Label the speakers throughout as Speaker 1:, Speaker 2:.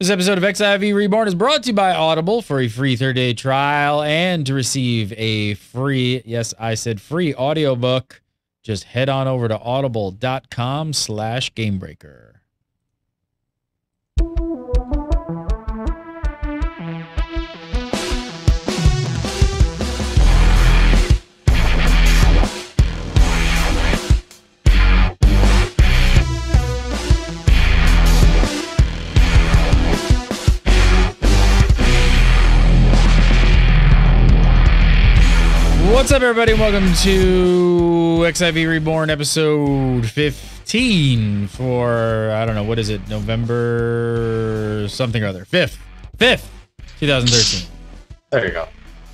Speaker 1: This episode of XIV Reborn is brought to you by Audible. For a free 30-day trial and to receive a free, yes, I said free audiobook, just head on over to audible.com/gamebreaker. What's up, everybody? Welcome to XIV Reborn episode 15 for, I don't know, what is it? November something or other. 5th, 2013.
Speaker 2: There you go.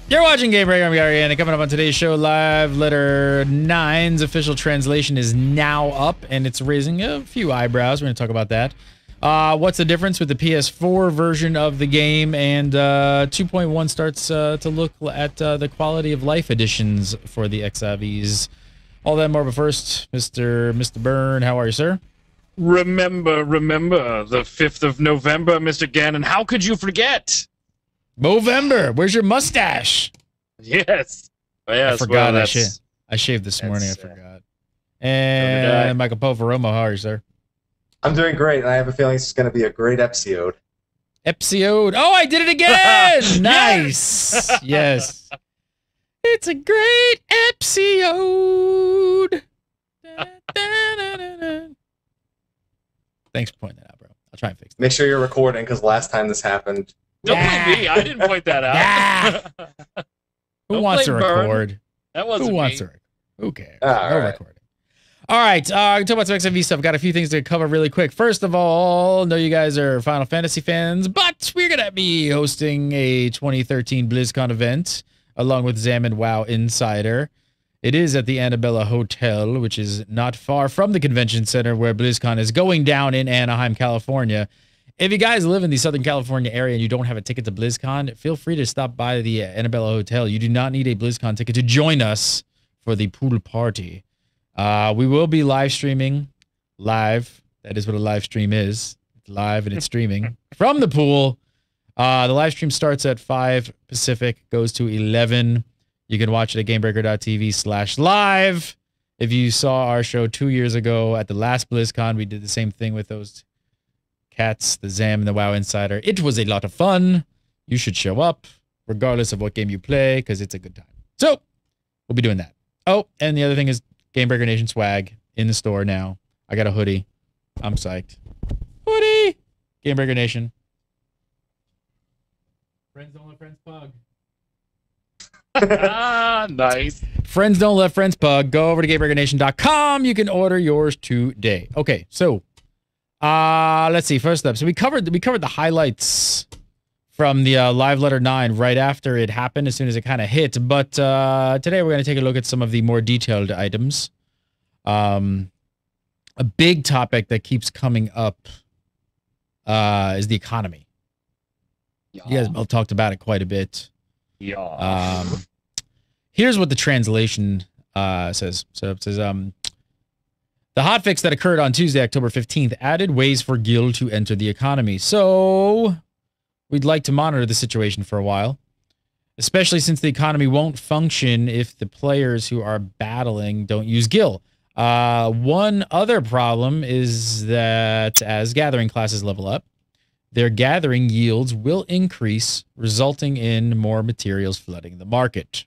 Speaker 1: You're watching Game Breaker. I'm Garlean, and coming up on today's show, Live Letter 9's official translation is now up, and it's raising a few eyebrows. We're going to talk about that. What's the difference with the PS4 version of the game, and 2.1 starts to look at the quality of life editions for the XIVs. All that and more, but first, Mr. Byrne, how are you, sir?
Speaker 3: Remember the 5th of November, Mr. Gannon. How could you forget?
Speaker 1: Movember, where's your mustache?
Speaker 3: Yes. Yes,
Speaker 1: I forgot.
Speaker 3: well,
Speaker 1: I shaved this morning. I forgot. And Michael Poveromo, how are you, sir?
Speaker 2: I'm doing great, and I have a feeling it's going to be a great episode.
Speaker 1: Episode. Oh, I did it again! Nice. Yes. It's a great episode. Thanks for pointing that out, bro. I'll try and fix it.
Speaker 2: Make sure you're recording, because last time this happened...
Speaker 3: Don't blame me. I didn't point that out.
Speaker 1: Who wants to record?
Speaker 3: That wasn't
Speaker 1: Who wants
Speaker 3: me.
Speaker 1: to record? Who cares?
Speaker 2: All
Speaker 1: No
Speaker 2: right.
Speaker 1: recording. All right, talk about some XIV stuff. Got a few things to cover really quick. First of all, know you guys are Final Fantasy fans, but we're going to be hosting a 2013 BlizzCon event along with Zam and WoW Insider. It is at the Annabella Hotel, which is not far from the convention center where BlizzCon is going down in Anaheim, California. If you guys live in the Southern California area and you don't have a ticket to BlizzCon, feel free to stop by the Annabella Hotel. You do not need a BlizzCon ticket to join us for the pool party. We will be live streaming live. That is what a live stream is. It's live and it's streaming from the pool. The live stream starts at 5 Pacific, goes to 11. You can watch it at gamebreaker.tv/live. If you saw our show 2 years ago at the last BlizzCon, we did the same thing with those cats, the Zam and the WoW Insider. It was a lot of fun. You should show up, regardless of what game you play, because it's a good time. So, we'll be doing that. Oh, and the other thing is Game Breaker Nation swag in the store now. I got a hoodie. I'm psyched. Hoodie! Game Breaker Nation. Friends don't let friends pug.
Speaker 3: Nice.
Speaker 1: Friends don't let friends pug. Go over to GameBreakerNation.com. You can order yours today. Okay, so let's see. First up, so we covered the highlights from the Live Letter 9 right after it happened, as soon as it kind of hit. But today we're going to take a look at some of the more detailed items. A big topic that keeps coming up is the economy.
Speaker 3: Yeah.
Speaker 1: You guys both talked about it quite a bit.
Speaker 3: Yeah.
Speaker 1: Here's what the translation says. So it says, the hotfix that occurred on Tuesday, October 15th, added ways for Guild to enter the economy. So we'd like to monitor the situation for a while, especially since the economy won't function if the players who are battling don't use Guild. One other problem is that as gathering classes level up, their gathering yields will increase, resulting in more materials flooding the market.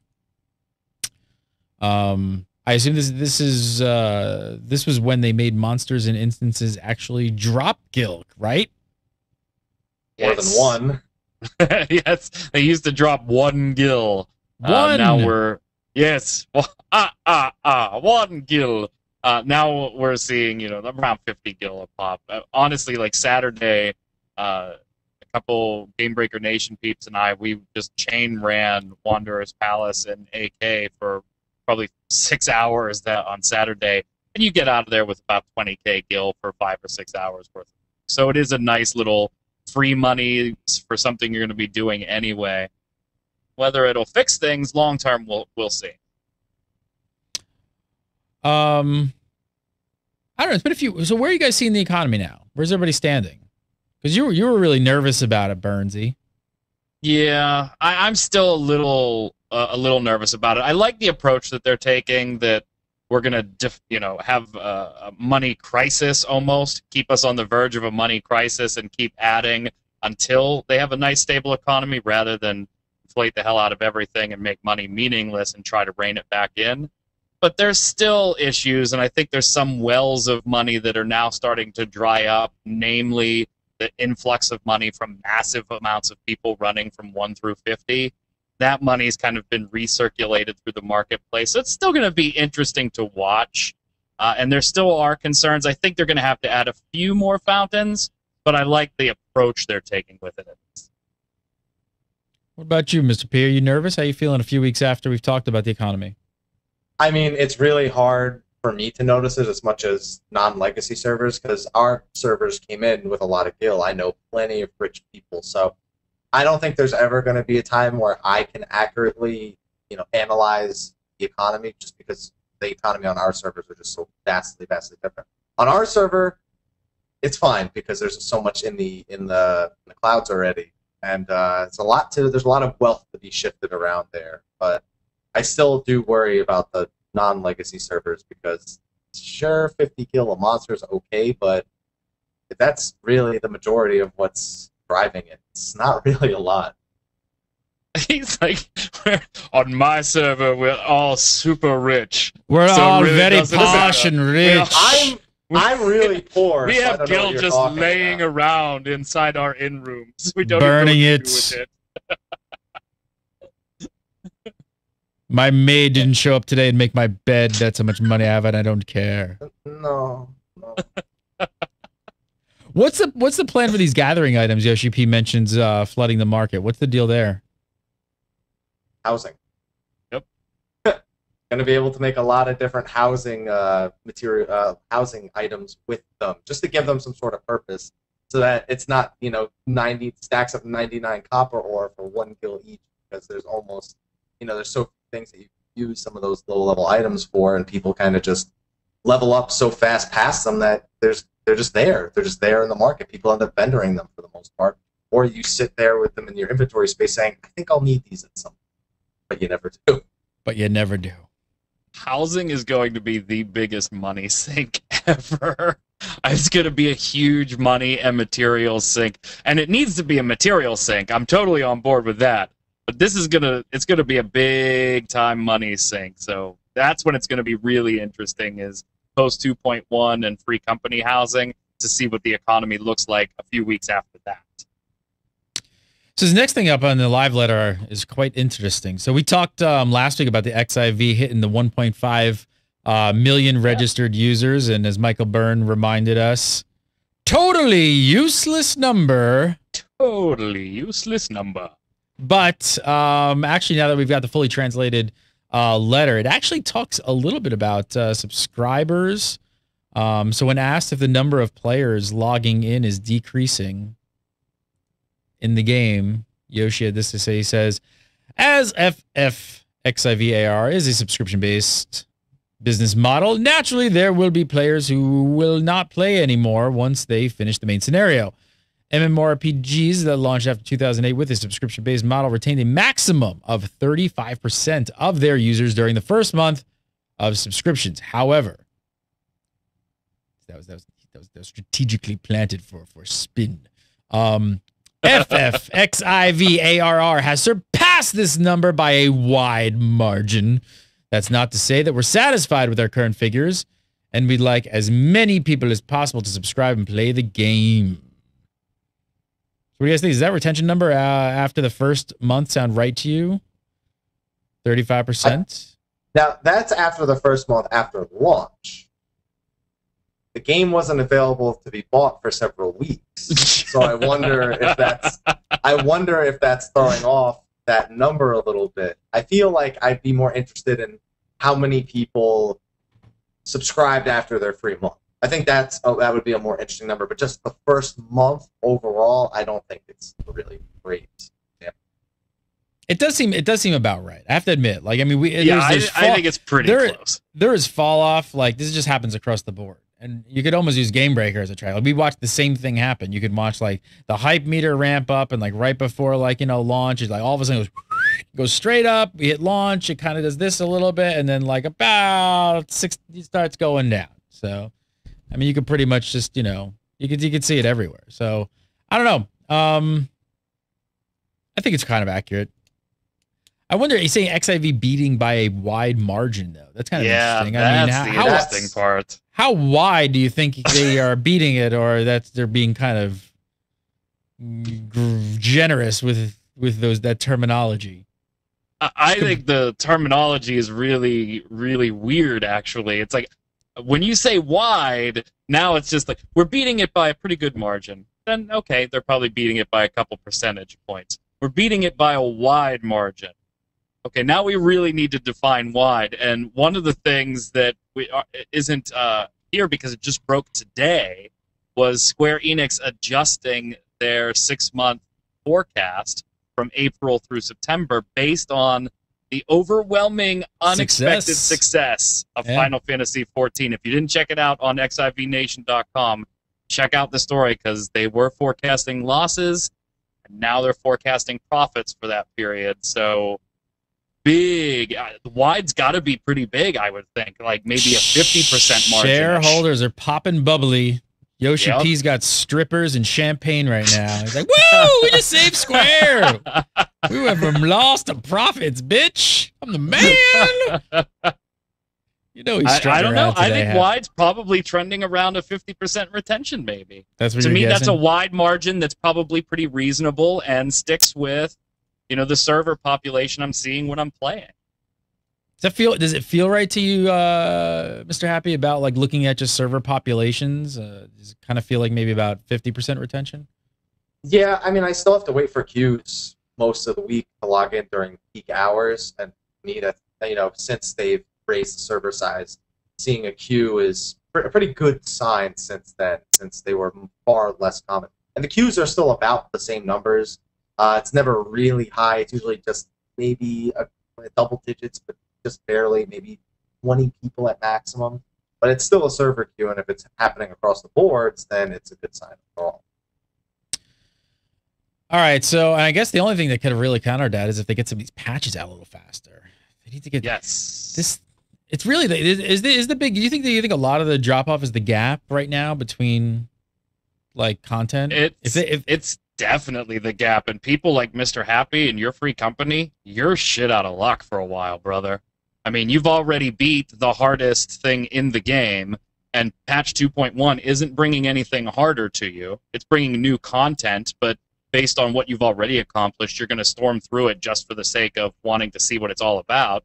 Speaker 1: I assume this was when they made monsters and instances actually drop Guild, right?
Speaker 2: More than one.
Speaker 3: Yes, they used to drop one gil.
Speaker 1: One.
Speaker 3: Now we're one gil. Now we're seeing around 50 gil a pop. Honestly, like Saturday, a couple Game Breaker Nation peeps and we just chain ran Wanderer's Palace and AK for probably 6 hours on Saturday, and you get out of there with about 20k gil for 5 or 6 hours worth. So it is a nice little free money for something you're going to be doing anyway. Whether it'll fix things long term, we'll see.
Speaker 1: I don't know. It's been a few. So where are you guys seeing the economy now? Where's everybody standing? Because you were really nervous about it, Burnsy.
Speaker 3: Yeah, I'm still a little nervous about it. I like the approach that they're taking, that we're gonna have a money crisis almost, keep us on the verge of a money crisis, and keep adding until they have a nice stable economy, rather than inflate the hell out of everything and make money meaningless and try to rein it back in. But there's still issues, and I think there's some wells of money that are now starting to dry up, namely the influx of money from massive amounts of people running from 1 through 50. That money's kind of been recirculated through the marketplace. So it's still going to be interesting to watch. And there still are concerns. I think they're going to have to add a few more fountains, but I like the approach they're taking with it.
Speaker 1: What about you, Mr. P? Are you nervous? How you feeling a few weeks after we've talked about the economy?
Speaker 2: I mean, it's really hard for me to notice it as much as non-legacy servers, because our servers came in with a lot of gil. I know plenty of rich people, so I don't think there's ever going to be a time where I can accurately, analyze the economy, just because the economy on our servers are just so vastly different. On our server, it's fine because there's so much in the clouds already, and there's a lot of wealth to be shifted around there. But I still do worry about the non-legacy servers, because sure, 50 kill a monster is okay, but if that's really the majority of what's driving it, it's not really a lot.
Speaker 3: He's like, on my server, we're all super rich.
Speaker 1: We're
Speaker 3: so
Speaker 1: all
Speaker 3: really
Speaker 1: very posh and rich.
Speaker 2: I'm really poor.
Speaker 3: We
Speaker 2: so
Speaker 3: have gil just laying around inside our in-rooms. We don't
Speaker 1: burning
Speaker 3: even know
Speaker 1: it.
Speaker 3: what to do with it.
Speaker 1: My maid didn't show up today and make my bed. That's how much money I have, and I don't care.
Speaker 2: No.
Speaker 1: What's the plan for these gathering items? Yoshi P mentions flooding the market. What's the deal there?
Speaker 2: Housing.
Speaker 3: Yep.
Speaker 2: Going to be able to make a lot of different housing housing items with them, just to give them some sort of purpose, so that it's not 90 stacks of 99 copper ore for 1 gil each, because there's almost there's so few things that you use some of those low-level items for, and people kind of just level up so fast past them that they're just there. They're just there in the market. People end up vendoring them for the most part, or you sit there with them in your inventory space saying, I think I'll need these at some point, but you never do.
Speaker 1: But you never do.
Speaker 3: Housing is going to be the biggest money sink ever. It's going to be a huge money and material sink, and it needs to be a material sink. I'm totally on board with that. But this is it's gonna be a big time money sink. So that's when it's gonna be really interesting, is post 2.1 and free company housing, to see what the economy looks like a few weeks after that.
Speaker 1: So the next thing up on the live letter is quite interesting. So we talked last week about the XIV hitting the 1.5 million registered users, and as Michael Byrne reminded us, totally useless number.
Speaker 3: Totally useless number.
Speaker 1: But actually, now that we've got the fully translated letter, it actually talks a little bit about subscribers. So when asked if the number of players logging in is decreasing in the game, Yoshi had this to say. He says, as XIV ARR is a subscription-based business model, naturally there will be players who will not play anymore once they finish the main scenario. MMORPGs that launched after 2008 with a subscription-based model retained a maximum of 35% of their users during the first month of subscriptions. However, that was strategically planted for spin. XIV ARR has surpassed this number by a wide margin. That's not to say that we're satisfied with our current figures, and we'd like as many people as possible to subscribe and play the game. What do you guys think? Does that retention number after the first month sound right to you? 35%?
Speaker 2: Now, that's after the first month after launch. The game wasn't available to be bought for several weeks. So I wonder if that's throwing off that number a little bit. I feel like I'd be more interested in how many people subscribed after their free month. I think that would be a more interesting number, but just the first month overall, I don't think it's really great. Yeah.
Speaker 1: It does seem about right. I have to admit, like, I mean,
Speaker 3: I think it's pretty close.
Speaker 1: There is fall off. Like, this just happens across the board. and you could almost use Game Breaker as a trailer. We watched the same thing happen. You could watch like the hype meter ramp up, and like right before like launch, it's like all of a sudden goes straight up. We hit launch, it kind of does this a little bit, and then like about 6 it starts going down. So I mean, you could pretty much just you could see it everywhere. So I don't know. I think it's kind of accurate. I wonder, he's saying XIV beating by a wide margin, though. That's kind of interesting. I mean,
Speaker 3: that's the interesting part.
Speaker 1: How wide do you think they are beating it, or that they're being kind of generous with that terminology?
Speaker 3: I think the terminology is really, really weird, actually. It's like, when you say wide, now it's just like, we're beating it by a pretty good margin. Then, okay, they're probably beating it by a couple percentage points. We're beating it by a wide margin. Okay, now we really need to define wide. And one of the things that isn't here because it just broke today was Square Enix adjusting their 6-month forecast from April through September based on the overwhelming, unexpected success of Final Fantasy XIV. If you didn't check it out on xivnation.com, check out the story, because they were forecasting losses, and now they're forecasting profits for that period. So big. Wide's got to be pretty big, I would think. Like maybe a 50% margin.
Speaker 1: Shareholders are popping bubbly. Yoshi P's got strippers and champagne right now. He's like, woo, we just saved Square. We went from loss to profits, bitch. I'm the man. He's
Speaker 3: I don't know. I think Wide's probably trending around a 50% retention, maybe.
Speaker 1: That's what
Speaker 3: to me,
Speaker 1: guessing?
Speaker 3: That's a wide margin that's probably pretty reasonable and sticks with, the server population I'm seeing when I'm playing.
Speaker 1: Does it feel right to you, Mr. Happy, about like looking at just server populations? Does it kind of feel like maybe about 50% retention?
Speaker 2: Yeah, I mean, I still have to wait for queues most of the week to log in during peak hours, and to me, that since they've raised the server size, seeing a queue is a pretty good sign since then, since they were far less common. And the queues are still about the same numbers. It's never really high. It's usually just maybe a double digits, but just barely, maybe 20 people at maximum. But it's still a server queue, and if it's happening across the boards, then it's a good sign overall.
Speaker 1: All right, so I guess the only thing that could have really countered that is if they get some of these patches out a little faster. They need to get this. It's really is the big. Do you think a lot of the drop off is the gap right now between like content?
Speaker 3: It's definitely the gap, and people like Mr. Happy and your free company, you're shit out of luck for a while, brother. I mean, you've already beat the hardest thing in the game, and patch 2.1 isn't bringing anything harder to you. It's bringing new content, but based on what you've already accomplished, you're going to storm through it just for the sake of wanting to see what it's all about.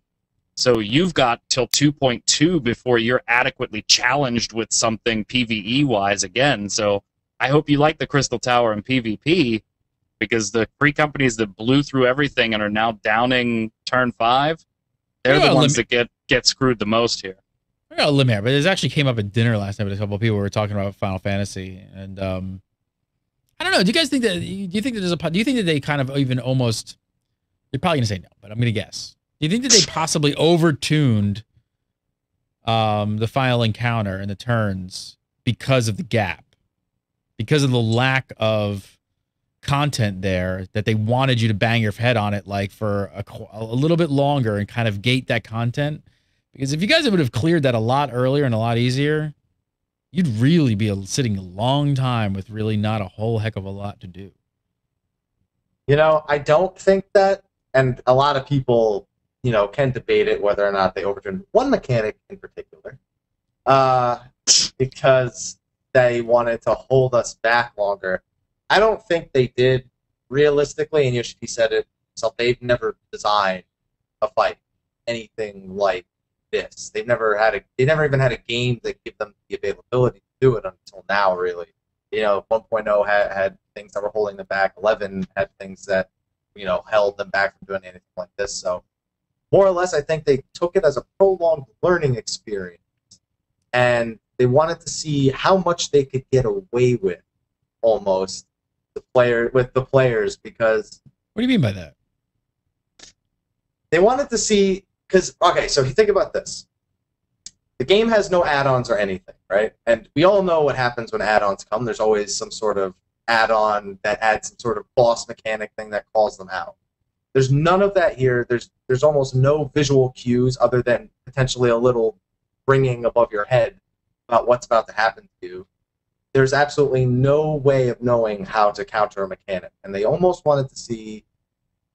Speaker 3: So you've got till 2.2 before you're adequately challenged with something PvE-wise again. So I hope you like the Crystal Tower in PvP, because the free companies that blew through everything and are now downing turn 5, they're the ones that get screwed the most here.
Speaker 1: I got a limit here, but it actually came up at dinner last night with a couple of people who were talking about Final Fantasy, and I don't know. Do you guys think that? Do you think that they kind of even almost? You're probably gonna say no, but I'm gonna guess. Do you think that they possibly overtuned the final encounter and the turns because of the gap, because of the lack of content there, that they wanted you to bang your head on it like for a little bit longer and kind of gate that content? Because if you guys would have cleared that a lot earlier and a lot easier, you'd really be sitting a long time with really not a whole heck of a lot to do.
Speaker 2: I don't think that, and a lot of people, can debate it whether or not they overturned one mechanic in particular, because they wanted to hold us back longer. I don't think they did realistically, and Yoshi said it himself, they've never designed a fight anything like this. They never even had a game that gave them the availability to do it until now, really. 1.0 had things that were holding them back. 11 had things that, held them back from doing anything like this. So, more or less, I think they took it as a prolonged learning experience, and they wanted to see how much they could get away with, almost, with the players, because...
Speaker 1: What do you mean by that?
Speaker 2: They wanted to see... Because, okay, so if you think about this. the game has no add-ons or anything, right? And we all know what happens when add-ons come. There's always some sort of add-on that adds some sort of boss mechanic thing that calls them out. There's none of that here. There's almost no visual cues other than potentially a little ringing above your head about what's about to happen to you. There's absolutely no way of knowing how to counter a mechanic, and they almost wanted to see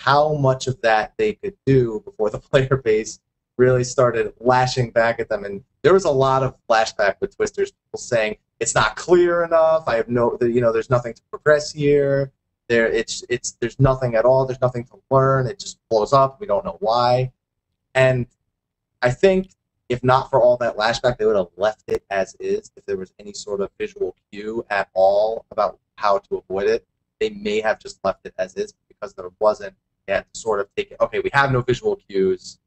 Speaker 2: how much of that they could do before the player base really started lashing back at them. And there was a lot of flashback with Twisters, people saying it's not clear enough. I have there's nothing to progress here. There's nothing at all. There's nothing to learn. It just blows up. We don't know why. And I think if not for all that lashback, they would have left it as is. If there was any sort of visual cue at all about how to avoid it, they may have just left it as is. Because there wasn't, they had to sort of take it, okay, we have no visual cues.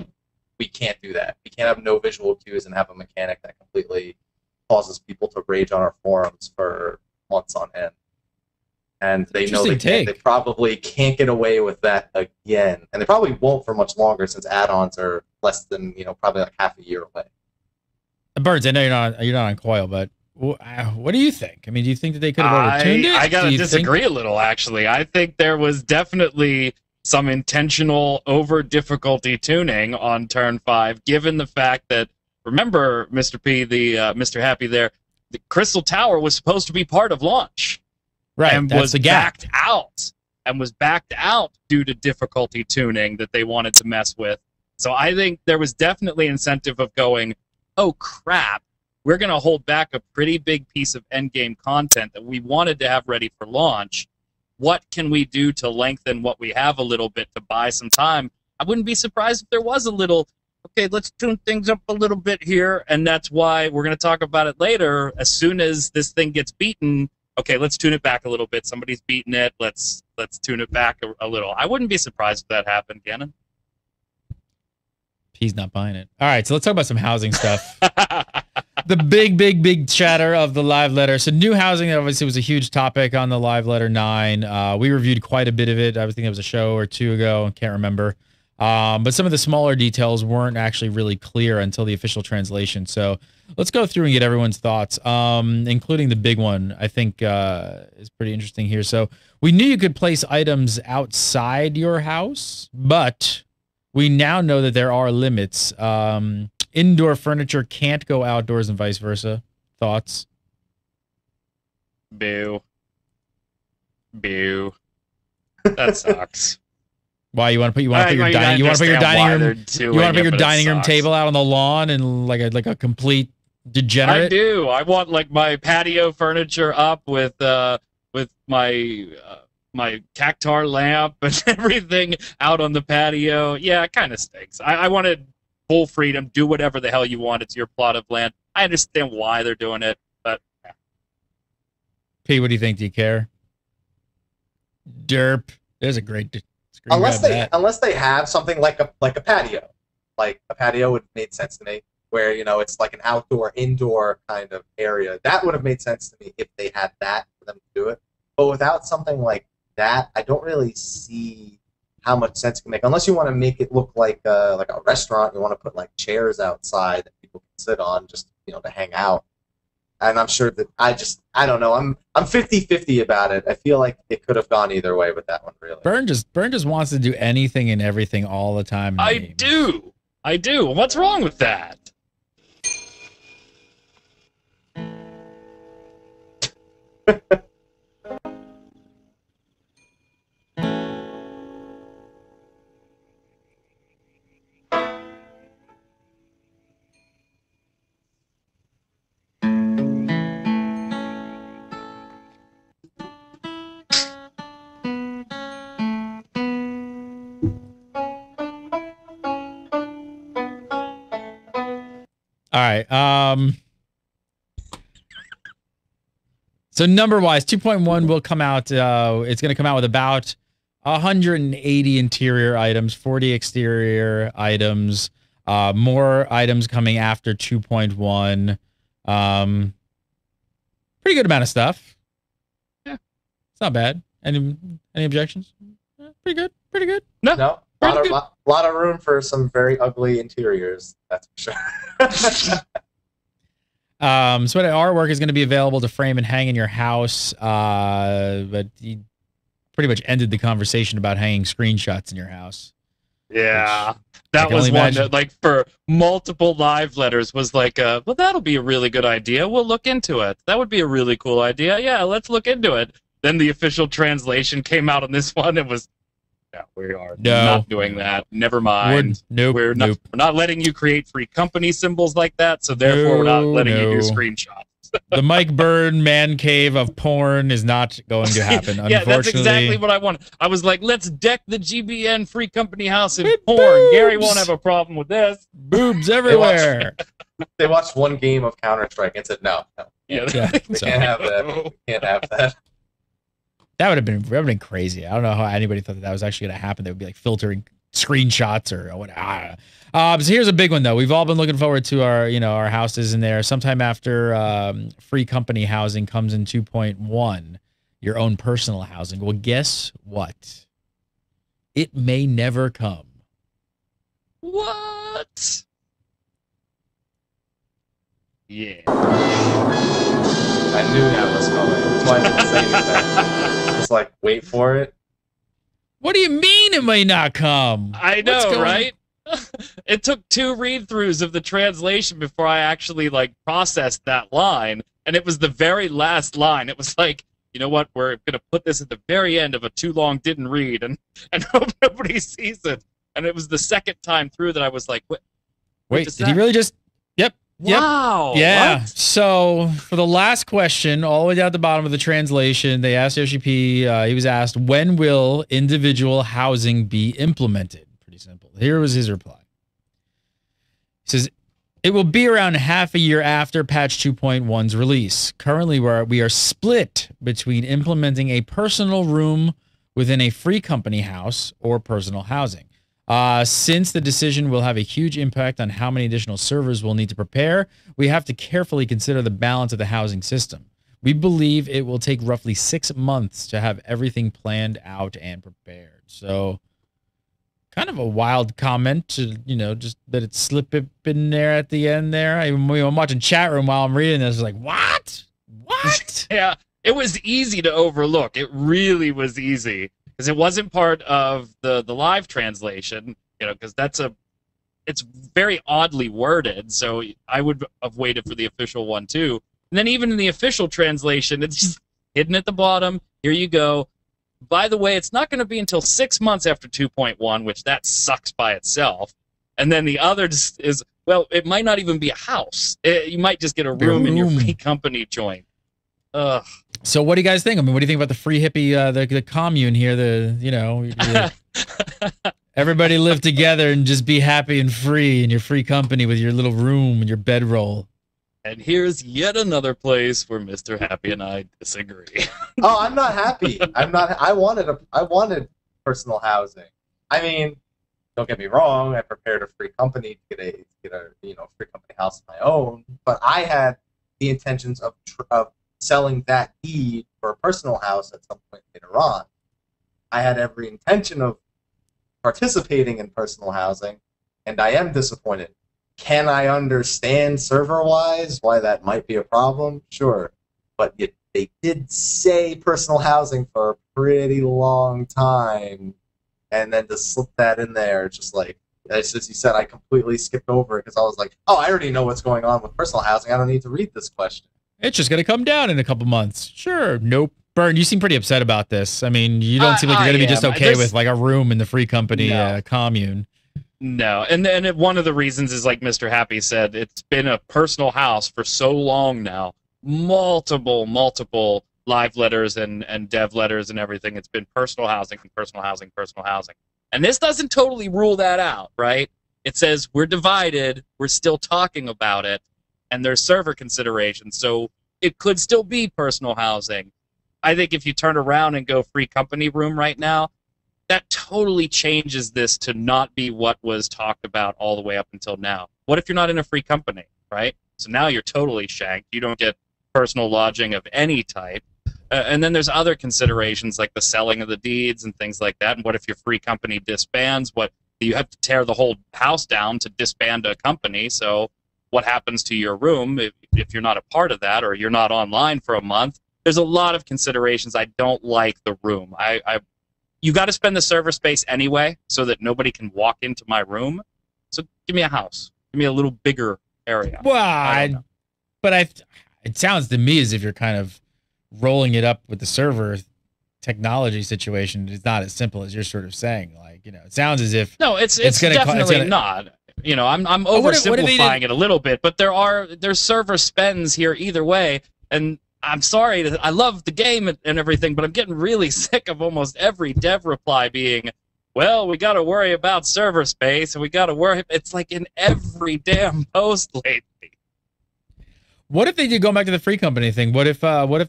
Speaker 2: We can't do that. We can't have no visual cues and have a mechanic that completely causes people to rage on our forums for months on end. And they know they probably can't get away with that again. And they probably won't for much longer since add-ons are less than, probably like half a year away.
Speaker 1: Birds, I know you're not on Coil, but what do you think? I mean, do you think that they could have overtuned it?
Speaker 3: I gotta disagree a little, actually. I think there was definitely some intentional over difficulty tuning on turn 5, given the fact that, remember, Mr. P, the Mr. Happy there, the Crystal Tower was supposed to be part of launch.
Speaker 1: Right,
Speaker 3: and was backed out due to difficulty tuning that they wanted to mess with. So I think there was definitely incentive of going, oh crap, we're going to hold back a pretty big piece of endgame content that we wanted to have ready for launch. What can we do to lengthen what we have a little bit to buy some time? I wouldn't be surprised if there was a little, okay, let's tune things up a little bit here, and that's why we're going to talk about it later. As soon as this thing gets beaten, okay, let's tune it back a little bit. Somebody's beating it. Let's tune it back a little. I wouldn't be surprised if that happened, Gannon.
Speaker 1: He's not buying it. All right, so let's talk about some housing stuff. The big chatter of the live letter. So new housing obviously was a huge topic on the live letter 9. We reviewed quite a bit of it. I think it was a show or two ago. I can't remember. But some of the smaller details weren't actually really clear until the official translation. So let's go through and get everyone's thoughts, including the big one, I think is pretty interesting here. So we knew you could place items outside your house, but we now know that there are limits. Indoor furniture can't go outdoors and vice versa. Thoughts?
Speaker 3: Boo. That sucks.
Speaker 1: Why you want to put your dining room table out on the lawn and like a complete degenerate?
Speaker 3: I do. I want like my patio furniture up with my my cactar lamp and everything out on the patio. Yeah, it kind of stinks. I wanted full freedom. Do whatever the hell you want. It's your plot of land. I understand why they're doing it, but yeah.
Speaker 1: P, what do you think? Do you care? Derp. There's a great.
Speaker 2: Unless they have something like a patio, like a patio would have made sense to me, where it's like an outdoor indoor kind of area. That would have made sense to me if they had that for them to do it. But without something like that, I don't really see how much sense it can make. Unless you want to make it look like a restaurant, you want to put like chairs outside that people can sit on just to hang out. And I'm sure that I don't know. I'm 50-50 about it. I feel like it could have gone either way with that one, really.
Speaker 1: Burn just wants to do anything and everything all the time.
Speaker 3: I do. What's wrong with that?
Speaker 1: All right. So number-wise, 2.1 will come out. It's going to come out with about 180 interior items, 40 exterior items, more items coming after 2.1. Pretty good amount of stuff.
Speaker 3: Yeah,
Speaker 1: it's not bad. Any objections? Pretty good.
Speaker 2: No. A lot of room for some very ugly interiors, that's for sure.
Speaker 1: So what artwork is going to be available to frame and hang in your house, but he pretty much ended the conversation about hanging screenshots in your house.
Speaker 3: Yeah, that was one that, like, for multiple live letters was like, well, that'll be a really good idea. We'll look into it. That would be a really cool idea. Yeah, let's look into it. Then the official translation came out on this one. It was, yeah, we are not doing that. Never mind. We're not letting you create free company symbols like that, so therefore we're not letting you do screenshots.
Speaker 1: The Mike Byrne man cave of porn is not going to happen.
Speaker 3: Yeah, that's exactly what I wanted. I was like, let's deck the GBN free company house in porn. Gary won't have a problem with this.
Speaker 1: Boobs everywhere.
Speaker 2: They watched one game of Counter-Strike and said, no.
Speaker 3: Yeah,
Speaker 2: we can't have that. We can't have that.
Speaker 1: That would have been crazy. I don't know how anybody thought that was actually going to happen. They would be like filtering screenshots or whatever. So here's a big one though. We've all been looking forward to our houses in there. Sometime after free company housing comes in 2.1, your own personal housing. Well, guess what? It may never come.
Speaker 3: What? Yeah.
Speaker 2: I knew that was coming. That's why I didn't say anything. Just like, wait for it.
Speaker 1: What do you mean it may not come?
Speaker 3: I know, right? It took 2 read-throughs of the translation before I actually like processed that line, and it was the very last line. It was like, you know what? We're gonna put this at the very end of a too long didn't read, and hope nobody sees it. And it was the second time through that I was like,
Speaker 1: wait, did he really just? Yep.
Speaker 3: Wow.
Speaker 1: Yeah.
Speaker 3: What?
Speaker 1: So for the last question, all the way down at the bottom of the translation, they asked Yoshi P. He was asked, when will individual housing be implemented? Pretty simple. Here was his reply. He says, it will be around half a year after patch 2.1's release. Currently, we are split between implementing a personal room within a free company house or personal housing. Since the decision will have a huge impact on how many additional servers we'll need to prepare, we have to carefully consider the balance of the housing system. We believe it will take roughly 6 months to have everything planned out and prepared. So, kind of a wild comment to, just that it slip in there at the end there. I'm watching chat room while I'm reading this. Like, what? What?
Speaker 3: Yeah, it was easy to overlook. It really was easy. Because it wasn't part of the live translation, because it's very oddly worded, so I would have waited for the official one too. And then even in the official translation, it's just hidden at the bottom. Here you go. By the way, it's not going to be until 6 months after 2.1, which that sucks by itself. And then the other is, well, it might not even be a house. You might just get a room in your free company joint. Ugh.
Speaker 1: So what do you guys think? I mean, what do you think about the free hippie, the commune here? Everybody live together and just be happy and free in your free company with your little room and your bedroll.
Speaker 3: And here's yet another place where Mr. Happy and I disagree.
Speaker 2: Oh, I'm not happy. I wanted personal housing. I mean, don't get me wrong. I prepared a free company to get a free company house of my own, but I had the intentions of selling that deed for a personal house at some point later on. I had every intention of participating in personal housing, and I am disappointed. Can I understand server-wise why that might be a problem? Sure. But they did say personal housing for a pretty long time, and then to slip that in there, just like, as you said, I completely skipped over it because I was like, oh, I already know what's going on with personal housing. I don't need to read this question.
Speaker 1: It's just going to come down in a couple months. Sure. Nope. Byrne, you seem pretty upset about this. I mean, you don't seem like you're going to be just okay with like a room in the free company commune.
Speaker 3: No. And one of the reasons is, like Mr. Happy said, it's been a personal house for so long now. Multiple live letters and dev letters and everything. It's been personal housing, personal housing, personal housing. And this doesn't totally rule that out, right? It says we're divided. We're still talking about it. And there's server considerations, so it could still be personal housing. I think if you turn around and go free company room right now, that totally changes this to not be what was talked about all the way up until now. What if you're not in a free company, right? So now you're totally shanked. You don't get personal lodging of any type. And then there's other considerations like the selling of the deeds and things like that. And what if your free company disbands? What you have to tear the whole house down to disband a company, so what happens to your room if you're not a part of that or you're not online for a month. There's a lot of considerations. I don't like the room. You got to spend the server space anyway so that nobody can walk into my room. So give me a house. Give me a little bigger area.
Speaker 1: Well, it sounds to me as if you're kind of rolling it up with the server technology situation. It's not as simple as you're sort of saying. Like, you know, it sounds as if
Speaker 3: it's definitely not. You know, I'm oversimplifying it a little bit, but there's server spends here either way, and I'm sorry, I love the game and everything, but I'm getting really sick of almost every dev reply being, well, we got to worry about server space, and we got to worry. It's like in every damn post lately.
Speaker 1: What if they did, going back to the free company thing, what if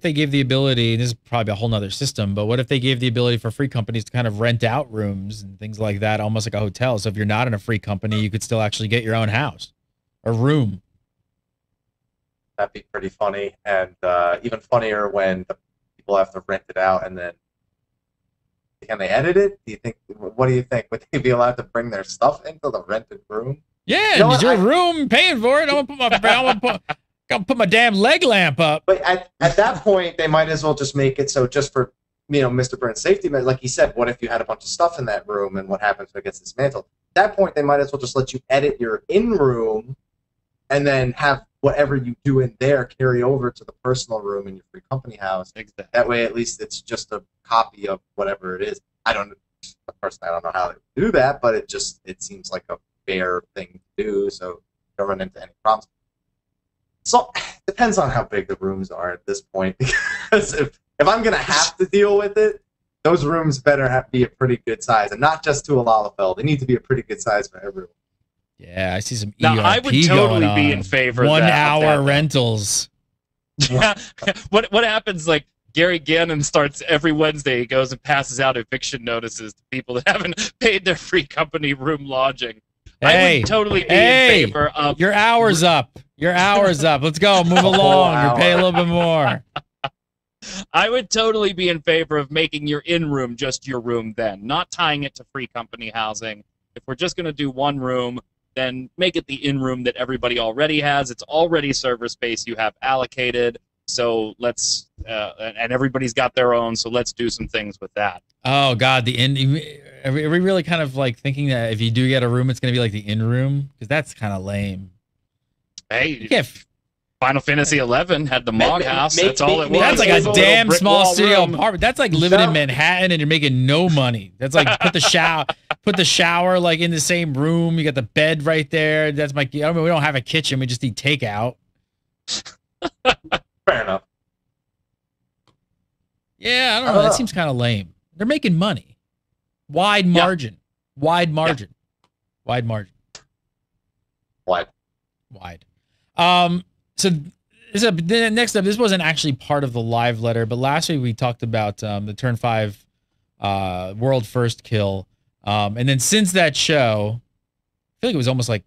Speaker 1: they gave the ability, and this is probably a whole nother system, but what if they gave the ability for free companies to kind of rent out rooms and things like that, almost like a hotel? So if you're not in a free company, you could still actually get your own house, a room.
Speaker 2: That'd be pretty funny, and even funnier when the people have to rent it out, and then can they edit it? What do you think? Would they be allowed to bring their stuff into the rented room?
Speaker 1: Yeah, you know, it's your room, paying for it. I'm gonna put my damn leg lamp up.
Speaker 2: But at that point, they might as well just make it so just for, you know, Mr. Burns' safety, like he said, what if you had a bunch of stuff in that room and what happens when it gets dismantled? At that point, they might as well just let you edit your in-room and then have whatever you do in there carry over to the personal room in your free company house.
Speaker 3: Exactly.
Speaker 2: That way, at least it's just a copy of whatever it is. Personally, I don't know how they do that, but it seems like a fair thing to do, so don't run into any problems. So depends on how big the rooms are at this point, because if I'm gonna have to deal with it, those rooms better be a pretty good size, and not just to a Lalafell. They need to be a pretty good size for everyone.
Speaker 1: Yeah, I see some ERP
Speaker 3: now, I would totally be in favor of
Speaker 1: 1 hour rentals.
Speaker 3: Yeah. What happens, like, Gary Gannon starts every Wednesday, he goes and passes out eviction notices to people that haven't paid their free company room lodging. I would totally be in favor of...
Speaker 1: Your hour's up. Your hour's up. Let's go. Move along. You're paying a little bit more.
Speaker 3: I would totally be in favor of making your in-room just your room then, not tying it to free company housing. If we're just going to do one room, then make it the in-room that everybody already has. It's already server space you have allocated, so let's... and everybody's got their own, so let's do some things with that.
Speaker 1: Oh, God. Are we really kind of like thinking that if you do get a room, it's going to be like the in-room? Because that's kind of lame.
Speaker 3: Hey, Final Fantasy XI had the Mog House. That's all it was.
Speaker 1: That's like a damn small studio apartment. That's like living in Manhattan and you're making no money. That's like put the shower like in the same room. You got the bed right there. That's I mean, we don't have a kitchen. We just eat takeout.
Speaker 2: Fair enough.
Speaker 1: Yeah, I don't know. That seems kind of lame. They're making money. Wide margin. Yeah. Wide margin. Yeah. Wide margin. Wide. So next up, this wasn't actually part of the live letter, but last week we talked about the Turn 5 world first kill. And then since that show, I feel like it was almost like,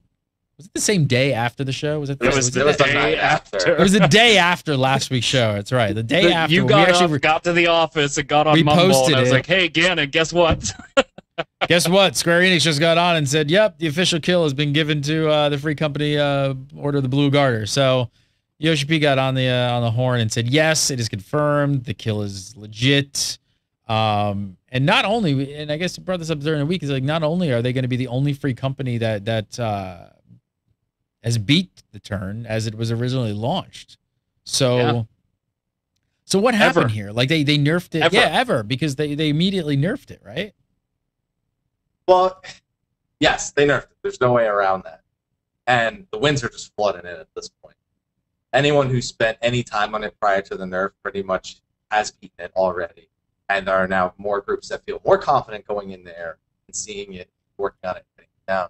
Speaker 1: was it the same day after the show? Was it the
Speaker 3: day after?
Speaker 1: It was the day after last week's show. That's right. The day after.
Speaker 3: You got to the office and got on Mumble, and I was like, hey, Gannon, guess what?
Speaker 1: Guess what? Square Enix just got on and said, yep, the official kill has been given to the free company Order of the Blue Garter. So Yoshi P got on the horn and said, yes, it is confirmed. The kill is legit. And not only, and I guess you brought this up during the week, is like not only are they going to be the only free company that has beat the turn as it was originally launched. So so what happened here? Like they nerfed it. Ever, because they immediately nerfed it, right?
Speaker 2: Well, yes, they nerfed it. There's no way around that. And the wins are just flooding in at this point. Anyone who spent any time on it prior to the nerf pretty much has beaten it already. And there are now more groups that feel more confident going in there and seeing it, working on it, getting it down.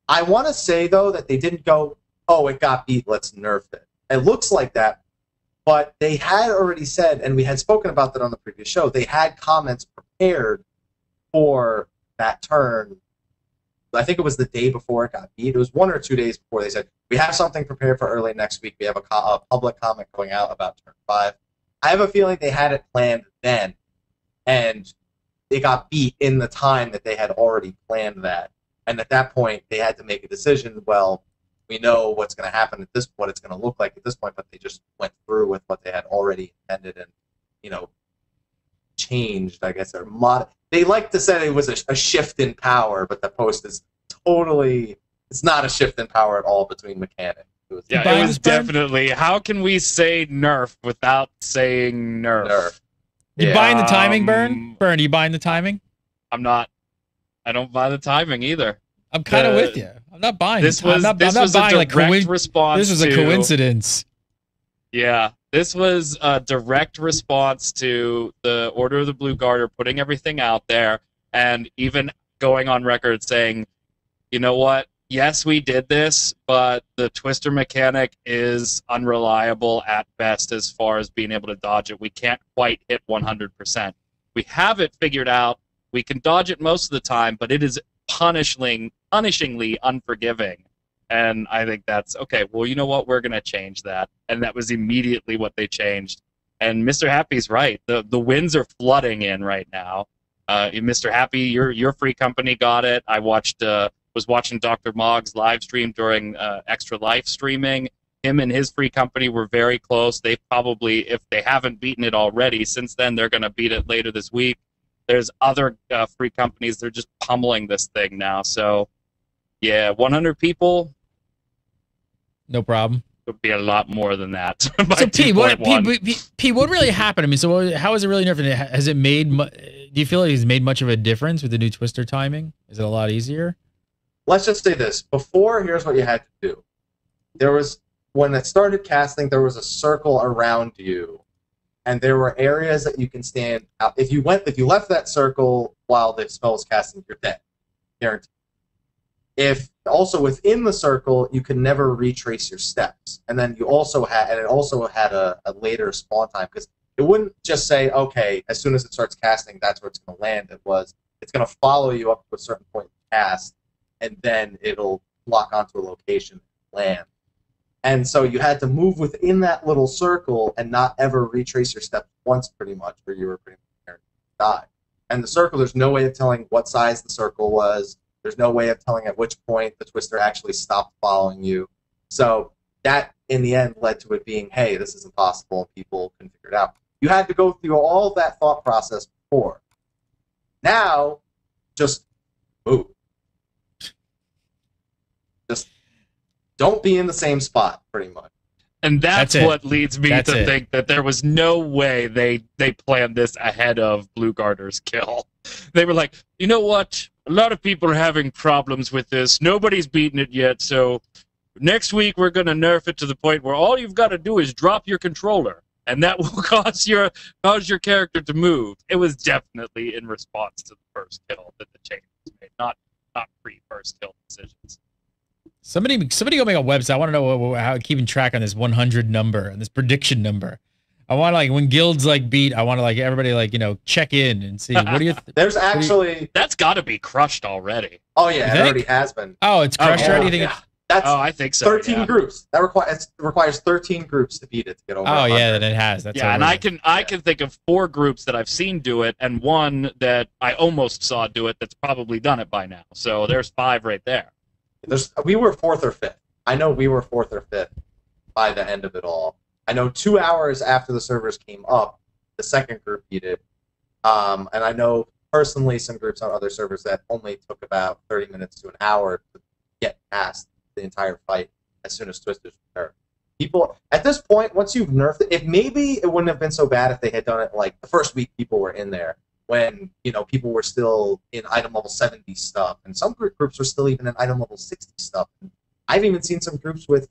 Speaker 2: I want to say, though, that they didn't go, oh, it got beat, let's nerf it. It looks like that, but they had already said, and we had spoken about that on the previous show, they had comments prepared for that turn. I think it was the day before it got beat. It was 1 or 2 days before they said, we have something prepared for early next week. We have a public comment going out about turn 5. I have a feeling they had it planned then, and it got beat in the time that they had already planned that. And at that point, they had to make a decision. Well, we know what's going to happen at this, what it's going to look like at this point, but they just went through with what they had already intended and, you know, changed, I guess, or they like to say it was a shift in power, but the post is totally, it's not a shift in power at all between mechanics. It
Speaker 3: was definitely, how can we say nerf without saying nerf?
Speaker 1: You buying the timing, Burn? Burn, you buying the timing?
Speaker 3: I'm not. I don't buy the timing either.
Speaker 1: I'm kind of with you. I'm not buying
Speaker 3: this. I'm not buying
Speaker 1: a direct
Speaker 3: response.
Speaker 1: This was a coincidence.
Speaker 3: Yeah, this was a direct response to the Order of the Blue Garter putting everything out there, and even going on record saying, you know what? Yes, we did this, but the twister mechanic is unreliable at best as far as being able to dodge it. We can't quite hit 100%. We have it figured out. We can dodge it most of the time, but it is punishingly unforgiving. And I think that's, okay, well, you know what? We're going to change that. And that was immediately what they changed. And Mr. Happy's right. The wins are flooding in right now. Mr. Happy, your free company got it. I was watching Dr. Mog's live stream during Extra Life streaming. Him and his free company were very close. They probably, if they haven't beaten it already, since then they're going to beat it later this week. There's other free companies. They're just pummeling this thing now. So, yeah, 100 people.
Speaker 1: No problem.
Speaker 3: Would be a lot more than that.
Speaker 1: So, P, what really happened? I mean, so how is it really nerfed? Has it made? Do you feel like it's made much of a difference with the new twister timing? Is it a lot easier?
Speaker 2: Let's just say this. Before, here's what you had to do. There was, when it started casting, there was a circle around you, and there were areas that you can stand out. If you left that circle while the spell was casting, you're dead. Guaranteed. If also within the circle, you could never retrace your steps. And then you also had, and it also had a later spawn time, because it wouldn't just say, okay, as soon as it starts casting, that's where it's going to land. It's going to follow you up to a certain point to cast, and then it'll lock onto a location and land. And so you had to move within that little circle and not ever retrace your steps once, pretty much, or you were pretty much going to die. And the circle, there's no way of telling what size the circle was. There's no way of telling at which point the twister actually stopped following you. So that, in the end, led to it being, hey, this is impossible, and people couldn't figure it out. You had to go through all of that thought process before. Now, just move. Just don't be in the same spot, pretty much.
Speaker 3: And that's what leads me to think that there was no way they planned this ahead of Blue Garter's kill. They were like, you know what? A lot of people are having problems with this. Nobody's beaten it yet, so next week we're going to nerf it to the point where all you've got to do is drop your controller, and that will cause your character to move. It was definitely in response to the first kill that the change was made, not pre-first kill decisions.
Speaker 1: Somebody go make a website. I want to know how keeping track on this 100 number and this prediction number. I want to, like, when guilds beat, I want to everybody check in and see what do you.
Speaker 2: There's actually
Speaker 3: that's got to be crushed already.
Speaker 2: Oh yeah, it already has been.
Speaker 1: Oh, it's crushed already.
Speaker 2: Yeah. That's
Speaker 3: I think so.
Speaker 2: 13 groups. That requires 13 groups to beat it to get over.
Speaker 1: Oh yeah, then it has. That's
Speaker 3: and I can think of 4 groups that I've seen do it, and one that I almost saw do it that's probably done it by now. So there's 5 right there.
Speaker 2: We were 4th or 5th. I know we were 4th or 5th by the end of it all. I know 2 hours after the servers came up, the second group beat it. And I know personally some groups on other servers that only took about 30 minutes to an hour to get past the entire fight as soon as Twisters were nerfed. People, at this point, once you've nerfed it, maybe it wouldn't have been so bad if they had done it the first week people were in there, when people were still in item level 70 stuff, and some groups were still even in item level 60 stuff. I've even seen some groups with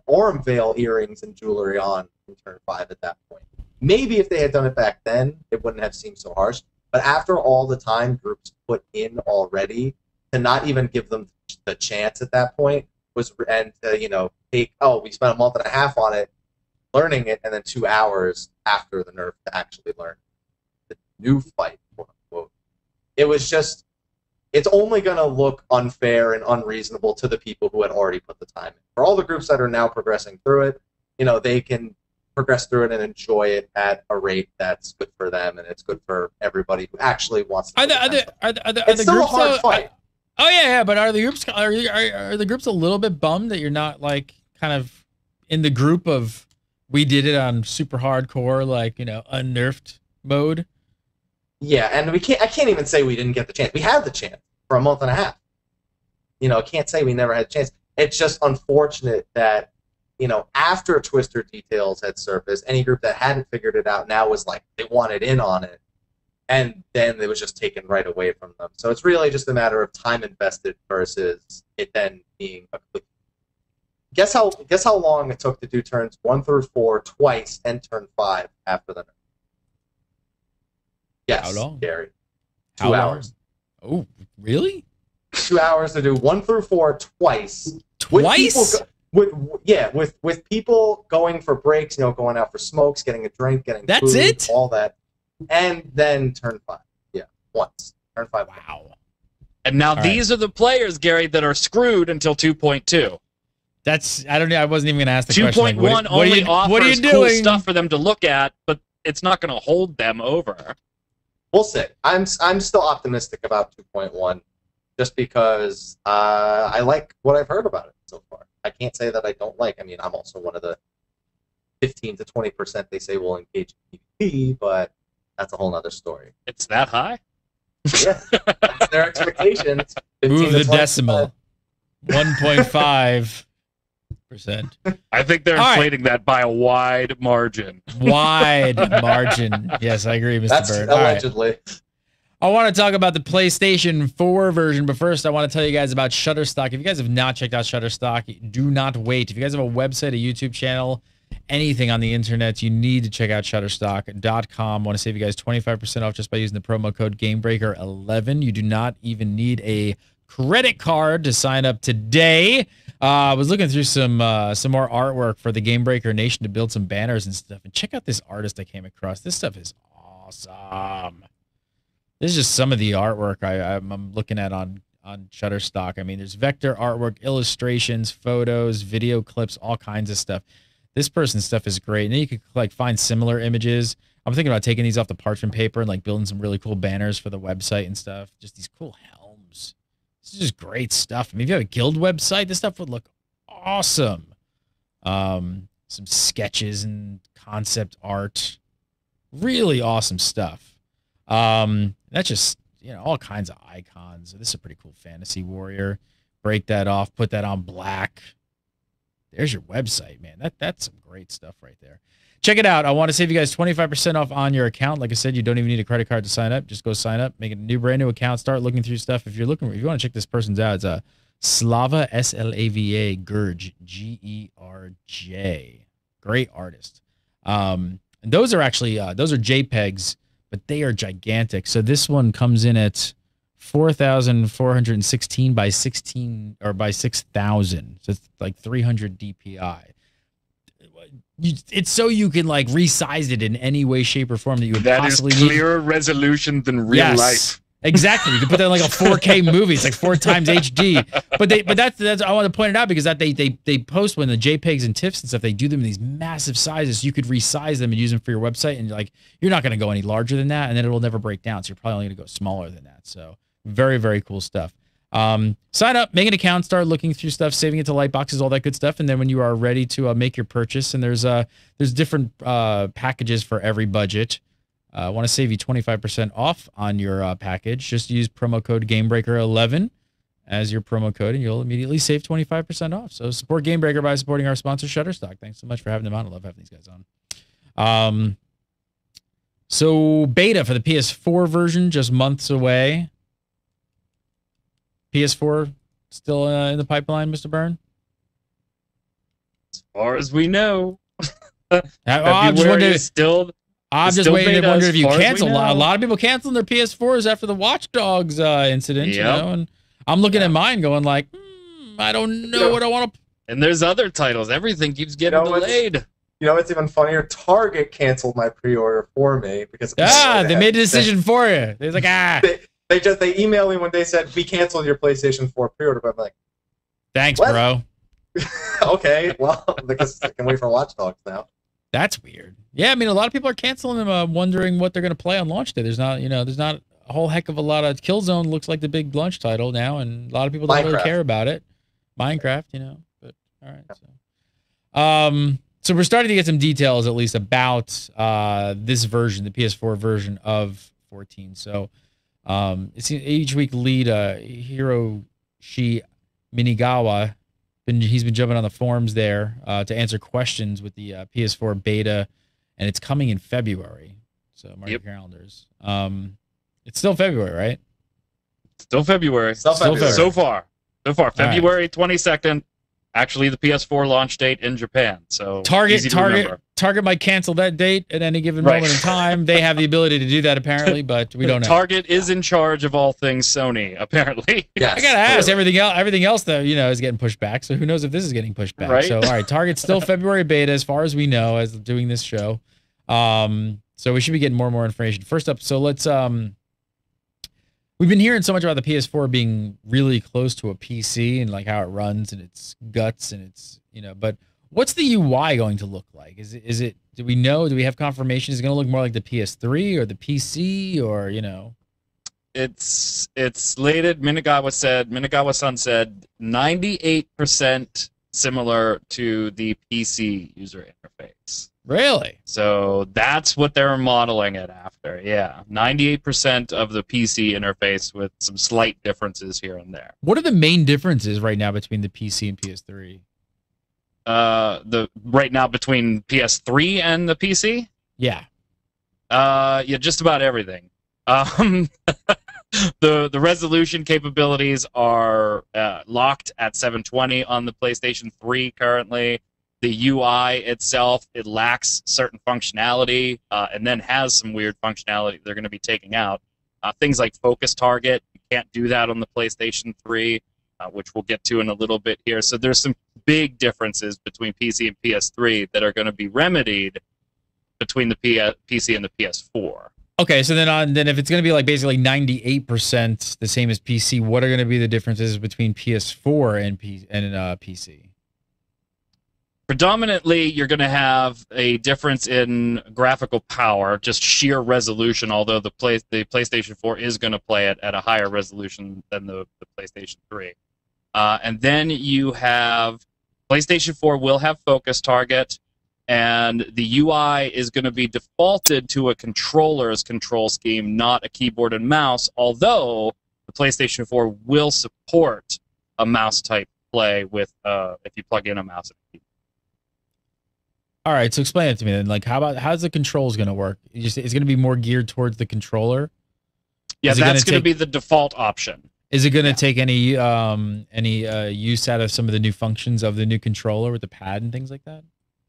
Speaker 2: Aurum Veil earrings and jewelry on in turn 5 at that point. Maybe if they had done it back then, it wouldn't have seemed so harsh. But after all the time groups put in already, to not even give them the chance at that point was, and take, we spent a month and a half on it, learning it, and then 2 hours after the nerf to actually learn the new fight, quote unquote. It was just, it's only going to look unfair and unreasonable to the people who had already put the time in. For all the groups that are now progressing through it, they can progress through it and enjoy it at a rate that's good for them, and it's good for everybody who actually wants to.
Speaker 1: Are the
Speaker 2: it's still
Speaker 1: groups
Speaker 2: a hard fight.
Speaker 1: Oh yeah. But are the groups are the groups a little bit bummed that you're not like kind of in the group of we did it on super hardcore, like, you know, unnerfed mode?
Speaker 2: Yeah, and I can't even say we didn't get the chance. We had the chance for a month and a half. You know, I can't say we never had a chance. It's just unfortunate that, you know, after Twister Details had surfaced, any group that hadn't figured it out now was like, they wanted in on it. And then it was just taken right away from them. So it's really just a matter of time invested versus it then being a quick. Guess how long it took to do turns 1 through 4 twice and turn 5 after the nerf? Yes,
Speaker 1: How long?
Speaker 2: Gary.
Speaker 1: How
Speaker 2: 2
Speaker 1: long?
Speaker 2: hours.
Speaker 1: Oh, really?
Speaker 2: 2 hours to do 1 through 4 twice.
Speaker 1: Twice?
Speaker 2: With people going for breaks, you know, going out for smokes, getting a drink, getting
Speaker 1: That's
Speaker 2: food,
Speaker 1: it?
Speaker 2: all that, and then turn 5. Yeah, once. Turn 5.
Speaker 1: Wow.
Speaker 3: And now
Speaker 1: All
Speaker 3: these are the players, Gary, that are screwed until 2.2.
Speaker 1: That's, I don't know. I wasn't even going to ask the question.
Speaker 3: 2.1
Speaker 1: Like,
Speaker 3: only offers
Speaker 1: what are you
Speaker 3: cool
Speaker 1: doing?
Speaker 3: stuff for them to look at, but it's not going to hold them over.
Speaker 2: We'll see. I'm still optimistic about 2.1, just because I like what I've heard about it so far. I can't say that I don't like. I mean, I'm also one of the 15 to 20% they say will engage in PvP, but that's a whole other story.
Speaker 3: It's that high?
Speaker 2: Yeah, that's their expectations. 15
Speaker 1: Move
Speaker 2: to
Speaker 1: the
Speaker 2: 20%.
Speaker 1: decimal. 1.5%.
Speaker 3: I think they're
Speaker 1: All right.
Speaker 3: inflating that by a wide margin.
Speaker 1: Wide margin. Yes, I agree, Mr.
Speaker 2: That's
Speaker 1: Bird. All right.
Speaker 2: allegedly.
Speaker 1: I want to talk about the PlayStation 4 version, but first I want to tell you guys about Shutterstock. If you guys have not checked out Shutterstock, do not wait. If you guys have a website, a YouTube channel, anything on the internet, you need to check out Shutterstock.com. I want to save you guys 25% off just by using the promo code GameBreaker11. You do not even need a credit card to sign up today. I was looking through some more artwork for the Gamebreaker Nation to build some banners and stuff. And check out this artist I came across. This stuff is awesome. This is just some of the artwork I'm looking at on Shutterstock. I mean, there's vector artwork, illustrations, photos, video clips, all kinds of stuff. This person's stuff is great. And then you could like find similar images. I'm thinking about taking these off the parchment paper and like building some really cool banners for the website and stuff. Just these cool helms. This is just great stuff. I mean, if you have a guild website, this stuff would look awesome. Some sketches and concept art. Really awesome stuff. That's just, you know, all kinds of icons. This is a pretty cool fantasy warrior. Break that off, put that on black. There's your website, man. That's some great stuff right there. Check it out. I want to save you guys 25% off on your account. Like I said, you don't even need a credit card to sign up. Just go sign up, make a brand new account, start looking through stuff. If you want to check this person's out, it's Slava Slava Gurj Gerj. Great artist. And those are actually those are JPEGs, but they are gigantic. So this one comes in at 4,416 by 16 or by 6,000. So it's like 300 DPI. It's so you can like resize it in any way, shape, or form that you would possibly need.
Speaker 3: That is clearer resolution than real life.
Speaker 1: Exactly. You can put that in like a 4K movie. It's like 4 times HD. But that's I want to point it out because that they post when the JPEGs and TIFFs and stuff, they do them in these massive sizes. You could resize them and use them for your website, and like you're not going to go any larger than that, and then it'll never break down. So you're probably only going to go smaller than that. So very, very cool stuff. Sign up, make an account, start looking through stuff, saving it to light boxes, all that good stuff, and then when you are ready to make your purchase, and there's different packages for every budget. I want to save you 25% off on your package. Just use promo code GameBreaker11 as your promo code, and you'll immediately save 25% off. So support GameBreaker by supporting our sponsor, Shutterstock. Thanks so much for having them on. I love having these guys on. So beta for the PS4 version, just months away. PS4 still in the pipeline, Mr. Byrne?
Speaker 3: As far as we know.
Speaker 1: I'm just wondering if
Speaker 3: beta,
Speaker 1: wonder if you
Speaker 3: as far as we
Speaker 1: cancel.
Speaker 3: know.
Speaker 1: A lot of people canceling their PS4s after the Watch Dogs incident,
Speaker 3: Yep.
Speaker 1: you know, and I'm looking at mine going like, I don't know what I want to.
Speaker 3: And there's other titles. Everything keeps getting delayed.
Speaker 2: You know what's even funnier? Target canceled my pre-order for me because
Speaker 1: They made a decision for you. They was like,
Speaker 2: They emailed me when they said we canceled your PlayStation 4 pre-order, but I'm like,
Speaker 1: thanks,
Speaker 2: what?
Speaker 1: bro.
Speaker 2: Okay, well, because I can wait for Watch Dogs now.
Speaker 1: That's weird. Yeah, I mean, a lot of people are canceling them, wondering what they're going to play on launch day. There's not a whole heck of a lot of Killzone looks like the big launch title now, and a lot of people don't really care about it. Minecraft, you know, but all right. So we're starting to get some details, at least, about this version, the PS4 version of 14. So it's each week lead Hiroshi Minigawa. He's been jumping on the forums there to answer questions with the PS4 beta, and it's coming in February. So mark your calendars. It's still February, right?
Speaker 3: Still February. So far, February 22nd. Actually, the PS4 launch date in Japan. So Target might cancel that date at any given moment in time. They have the ability to do that apparently, but we don't know. Target is in charge of all things Sony, apparently.
Speaker 1: Yes, I gotta ask. Everything else though, you know, is getting pushed back. So who knows if this is getting pushed back?
Speaker 3: Right?
Speaker 1: So all right, Target's still February beta as far as we know as doing this show. So we should be getting more and more information. First up, so let's we've been hearing so much about the PS4 being really close to a PC and like how it runs and its guts and its, you know, but what's the UI going to look like? Is it do we know? Do we have confirmation? Is it going to look more like the PS3 or the PC or, you know?
Speaker 3: It's slated. Minigawa-san said 98% similar to the PC user interface.
Speaker 1: Really?
Speaker 3: So that's what they're modeling it after. Yeah, 98% of the PC interface with some slight differences here and there.
Speaker 1: What are the main differences right now between the PC and PS3?
Speaker 3: Right now between PS3 and the PC?
Speaker 1: Yeah.
Speaker 3: Yeah, just about everything. The resolution capabilities are locked at 720 on the PlayStation 3 currently. The UI itself, it lacks certain functionality and then has some weird functionality they're going to be taking out. Things like focus target, you can't do that on the PlayStation 3, which we'll get to in a little bit here. So there's some big differences between PC and PS3 that are going to be remedied between the PC and the PS4.
Speaker 1: Okay, so then if it's going to be like basically 98% the same as PC, what are going to be the differences between PS4 and PC?
Speaker 3: Predominantly, you're going to have a difference in graphical power, just sheer resolution, although the PlayStation 4 is going to play it at a higher resolution than the PlayStation 3. And then you have PlayStation 4 will have focus target, and the UI is going to be defaulted to a controller's control scheme, not a keyboard and mouse, although the PlayStation 4 will support a mouse-type play with if you plug in a mouse and a keyboard.
Speaker 1: All right, so explain it to me then. Like, how's the controls going to work? It's going to be more geared towards the controller?
Speaker 3: Yeah, that's going to be the default option.
Speaker 1: Is it going to take any use out of some of the new functions of the new controller with the pad and things like that?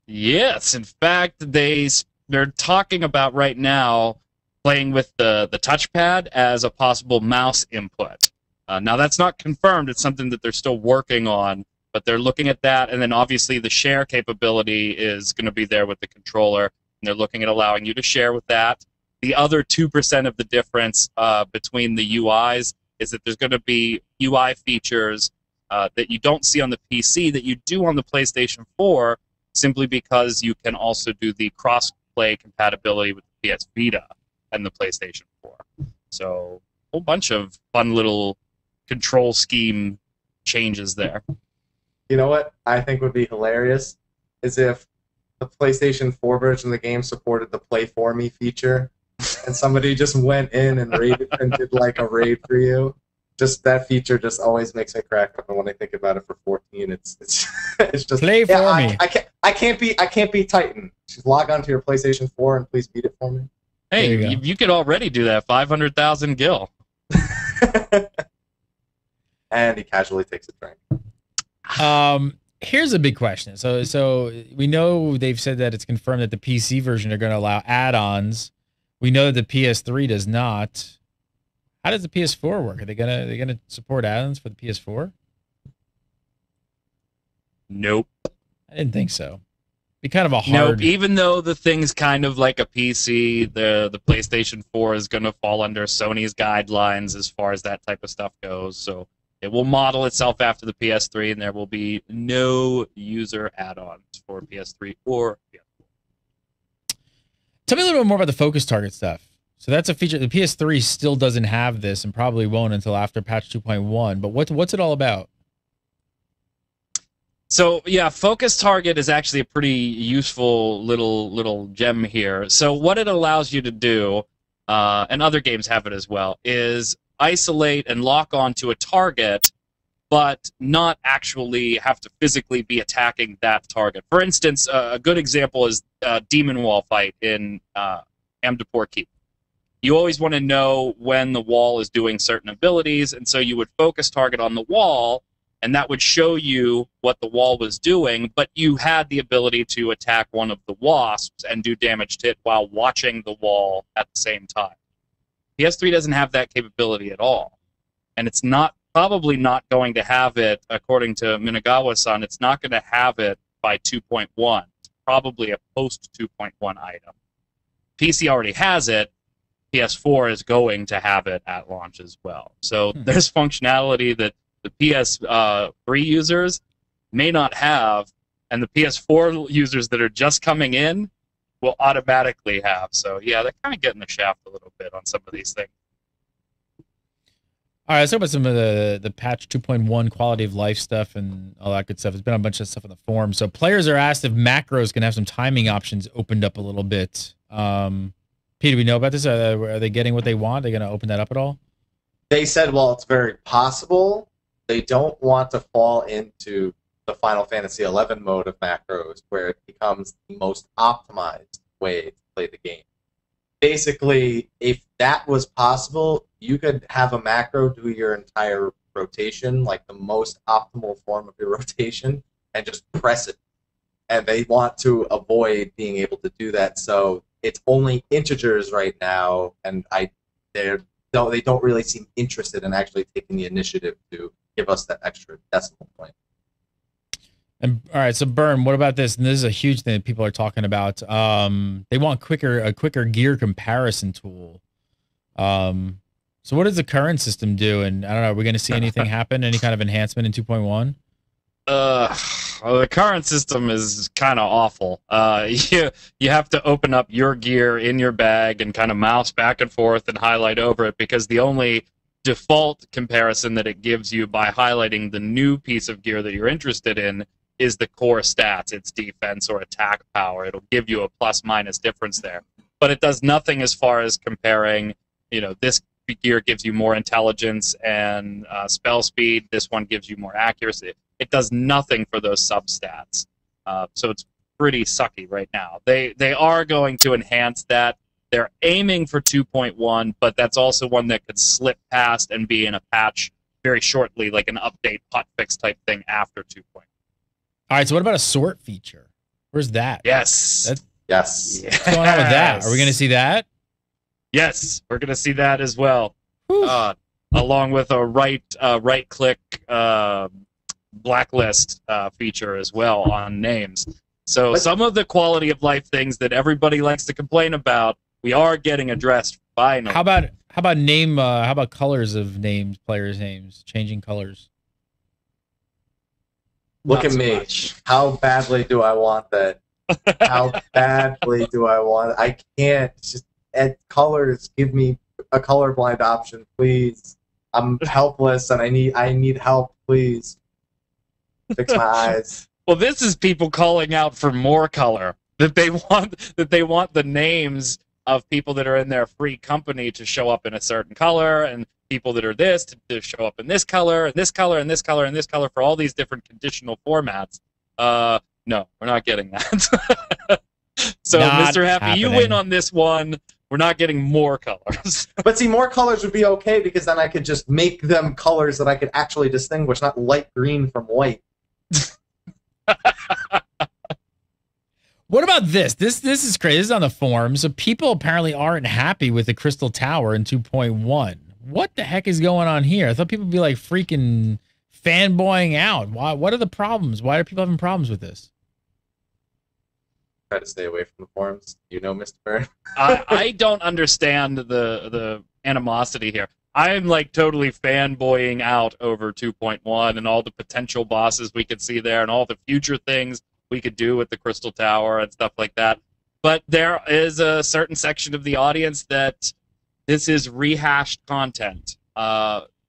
Speaker 3: Yes, in fact, they're talking about right now playing with the touchpad as a possible mouse input. Now, that's not confirmed. It's something that they're still working on. But they're looking at that, and then obviously the share capability is going to be there with the controller, and they're looking at allowing you to share with that. The other 2% of the difference between the UIs is that there's going to be UI features that you don't see on the PC that you do on the PlayStation 4, simply because you can also do the cross-play compatibility with the PS Vita and the PlayStation 4. So a whole bunch of fun little control scheme changes there.
Speaker 2: You know what I think would be hilarious is if the PlayStation 4 version of the game supported the Play For Me feature, and somebody just went in and raided and did like a raid for you. Just that feature just always makes me crack up, and when I think about it for 14, it's just
Speaker 1: Play For Me.
Speaker 2: I can't be Titan. Just log on to your PlayStation 4 and please beat it for me.
Speaker 3: Hey, you could already do that. 500,000 gil.
Speaker 2: And he casually takes a drink.
Speaker 1: Here's a big question. So we know they've said that it's confirmed that the PC version are going to allow add-ons. We know that the PS3 does not. How does the PS4 work? Are they gonna support add-ons for the PS4?
Speaker 3: Nope.
Speaker 1: I didn't think so. Be kind of a hard.
Speaker 3: Nope. Even though the thing's kind of like a PC, the PlayStation 4 is going to fall under Sony's guidelines as far as that type of stuff goes. So it will model itself after the PS3, and there will be no user add-ons for PS3 or PS4.
Speaker 1: Tell me a little bit more about the focus target stuff. So that's a feature. The PS3 still doesn't have this and probably won't until after patch 2.1. But what's it all about?
Speaker 3: So yeah, focus target is actually a pretty useful little gem here. So what it allows you to do, and other games have it as well, is isolate and lock onto a target, but not actually have to physically be attacking that target. For instance, a good example is Demon Wall fight in Amdapor Keep. You always want to know when the wall is doing certain abilities, and so you would focus target on the wall, and that would show you what the wall was doing, but you had the ability to attack one of the wasps and do damage to it while watching the wall at the same time. PS3 doesn't have that capability at all, and it's probably not going to have it, according to Minagawa-san, it's not going to have it by 2.1. It's probably a post 2.1 item. PC already has it. PS4 is going to have it at launch as well. So there's functionality that the PS3 users may not have, and the PS4 users that are just coming in will automatically have. So yeah, they're kind of getting the shaft a little bit on some of these things.
Speaker 1: All right, let's talk about some of the patch 2.1 quality of life stuff and all that good stuff. There's been a bunch of stuff on the forum. So players are asked if macros can have some timing options opened up a little bit. Pete, do we know about this? Are they getting what they want? Are they going to open that up at all?
Speaker 2: They said, well, it's very possible. They don't want to fall into the Final Fantasy XI mode of macros, where it becomes the most optimized way to play the game. Basically, if that was possible, you could have a macro do your entire rotation, like the most optimal form of your rotation, and just press it. And they want to avoid being able to do that, so it's only integers right now, and they don't really seem interested in actually taking the initiative to give us that extra decimal point.
Speaker 1: And all right, so Burn, what about this? And this is a huge thing that people are talking about. They want a quicker gear comparison tool. So what does the current system do? And I don't know, are we going to see anything happen? Any kind of enhancement in 2.1?
Speaker 3: Well, the current system is kind of awful. You have to open up your gear in your bag and kind of mouse back and forth and highlight over it, because the only default comparison that it gives you by highlighting the new piece of gear that you're interested in is the core stats, its defense or attack power. It'll give you a plus-minus difference there. But it does nothing as far as comparing, this gear gives you more intelligence and spell speed, this one gives you more accuracy. It does nothing for those substats. So it's pretty sucky right now. They are going to enhance that. They're aiming for 2.1, but that's also one that could slip past and be in a patch very shortly, like an update hotfix type thing after 2.1.
Speaker 1: All right, so what about a sort feature? Where's that?
Speaker 3: Yes.
Speaker 2: Yes.
Speaker 1: What's going on with that? Are we going to see that?
Speaker 3: Yes, we're going to see that as well. Along with a right-click blacklist feature as well on names. So some of the quality of life things that everybody likes to complain about, we are getting addressed finally.
Speaker 1: How about colors of names, players' names, changing colors?
Speaker 2: Look at me. How badly do I want that? How badly do I want it? I can't. Just add colors. Give me a colorblind option, please. I'm helpless and I need help, please. Fix my eyes.
Speaker 3: Well, this is people calling out for more color. That they want the names of people that are in their free company to show up in a certain color, and people that are this to show up in this color, and this color, and this color, and this color for all these different conditional formats. No, we're not getting that. So,
Speaker 1: Not
Speaker 3: Mr. Happy,
Speaker 1: happening.
Speaker 3: you win on this one. We're not getting more colors.
Speaker 2: But see, more colors would be okay, because then I could just make them colors that I could actually distinguish, not light green from white.
Speaker 1: What about this? This is crazy. This is on the forums. So people apparently aren't happy with the Crystal Tower in 2.1. What the heck is going on here? I thought people would be like freaking fanboying out. Why? What are the problems? Why are people having problems with this?
Speaker 2: Try to stay away from the forums. You know, Mr. Byrne.
Speaker 3: I don't understand the animosity here. I'm like totally fanboying out over 2.1 and all the potential bosses we could see there and all the future things we could do with the Crystal Tower and stuff like that. But there is a certain section of the audience that This is rehashed content.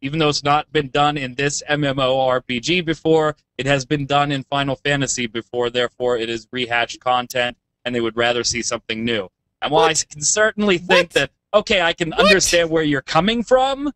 Speaker 3: Even though it's not been done in this MMORPG before, it has been done in Final Fantasy before, therefore it is rehashed content, and they would rather see something new. And while I can certainly think that, okay, I can understand where you're coming from,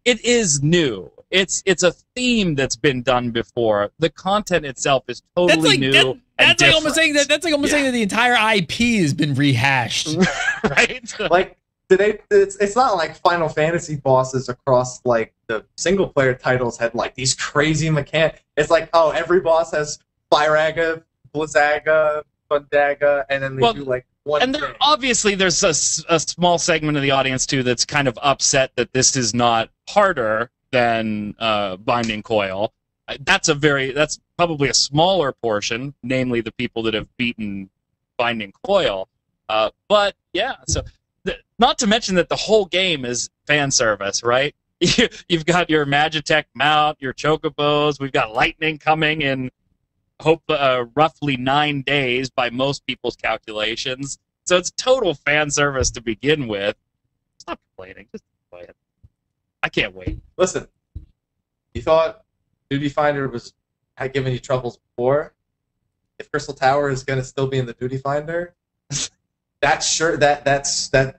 Speaker 3: it is new. It's a theme that's been done before. The content itself is totally new.
Speaker 1: That's like almost saying that the entire IP has been rehashed.
Speaker 3: Right?
Speaker 2: Like, it's not like Final Fantasy bosses across like the single player titles had like these crazy mechanics. It's like, oh, every boss has Firaga, Blizzaga, Fundaga, and then they do like one
Speaker 3: and
Speaker 2: thing.
Speaker 3: Obviously there's a small segment of the audience too that's kind of upset that this is not harder than Binding Coil. That's probably a smaller portion, namely the people that have beaten Binding Coil. But yeah, so not to mention that the whole game is fan service, right? You've got your Magitech mount, your Chocobos. We've got lightning coming in roughly 9 days by most people's calculations. So it's total fan service to begin with. Stop complaining. Just play it. I can't wait.
Speaker 2: Listen, you thought Duty Finder had given you troubles before? If Crystal Tower is going to still be in the Duty Finder, that